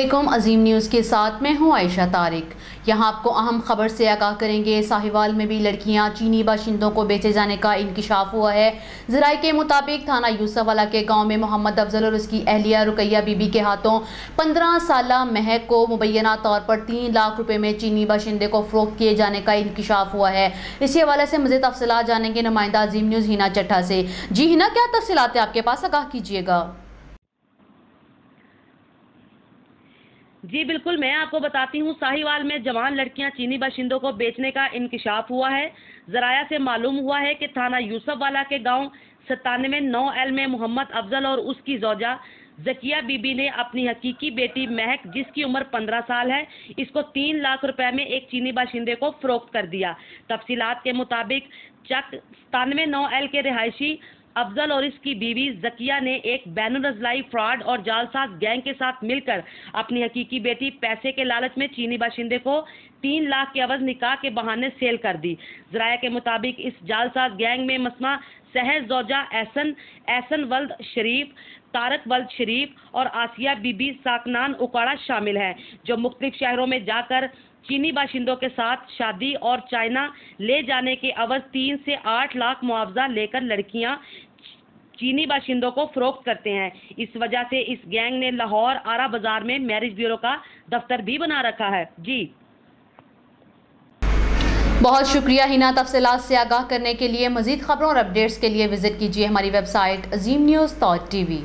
अस्सलामुअलैकुम। अजीम न्यूज़ के साथ मैं हूं आयशा तारिक। यहां आपको अहम खबर से आगाह करेंगे। साहिवाल में भी लड़कियां चीनी बाशिंदों को बेचे जाने का इंकिशाफ हुआ है। ज़राए के मुताबिक थाना यूसुफवाला के गांव में मोहम्मद अफजल और उसकी अहलिया रुकैया बीबी के हाथों 15 साला महक को मुबैना तौर पर 3 लाख रुपए में चीनी बाशिंदे को फरोख्त किए जाने का इंकिशाफ हुआ है। इसी हवाले से मज़ीद तफसीलात जानेंगे नुमाइंदा अजीम न्यूज़ हिना चट्टा से। जी हिना, क्या तफसीलात है आपके पास, आगाह कीजिएगा। जी बिल्कुल, मैं आपको बताती हूँ। साहिवाल में जवान लड़कियां चीनी बाशिंदों को बेचने का इंकिशाफ हुआ है। जराया से मालूम हुआ है कि थाना यूसुफवाला के गांव 97-9L में मोहम्मद अफजल और उसकी जोजा जकिया बीबी ने अपनी हकीकी बेटी महक, जिसकी उम्र 15 साल है, इसको 3 लाख रुपए में एक चीनी बाशिंदे को फरोख्त कर दिया। तफसीलात के मुताबिक चक 97-9L के रिहायशी अफजल और इसकी बीवी जकिया ने एक बैनुल-अज़लाई फ्रॉड और जालसाज गैंग के साथ मिलकर अपनी हकीकी बेटी पैसे के लालच में चीनी बाशिंदे को 3 लाख के अवज निकाह के बहाने सेल कर दी। ज़राया के मुताबिक इस जालसाज गैंग में मसमा सहज जोजा एहसन वल्द शरीफ, तारक वल्द शरीफ और आसिया बीबी साकनान उकाड़ा शामिल हैं, जो मुख्तलिफ शहरों में जाकर चीनी बाशिंदों के साथ शादी और चाइना ले जाने के अवज 3 से 8 लाख मुआवजा लेकर लड़कियां चीनी बाशिंदों को फरोख्त करते हैं। इस वजह से इस गैंग ने लाहौर आरा बाजार में मैरिज ब्यूरो का दफ्तर भी बना रखा है। जी बहुत शुक्रिया हिना, तफसीलात से आगाह करने के लिए। मजीद खबरों और अपडेट्स के लिए विजिट कीजिए हमारी वेबसाइट azimnews.tv।